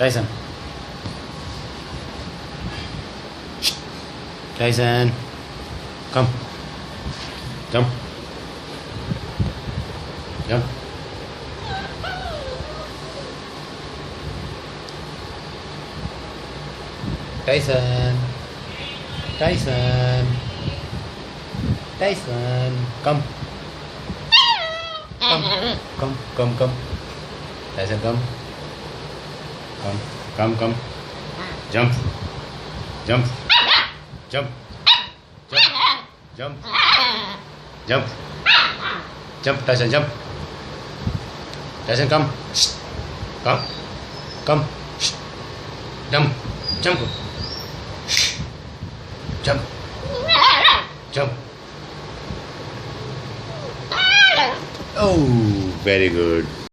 Tyson. Tyson. Come. Jump. Jump. Tyson. Tyson. Tyson. Come. Come. Tyson, come. Come. Jump. Jump. Jump. Jump. Jump. Jump, Tyson, jump. Tyson, come. Come. Jump. Jump. Jump. Jump. Oh, very good.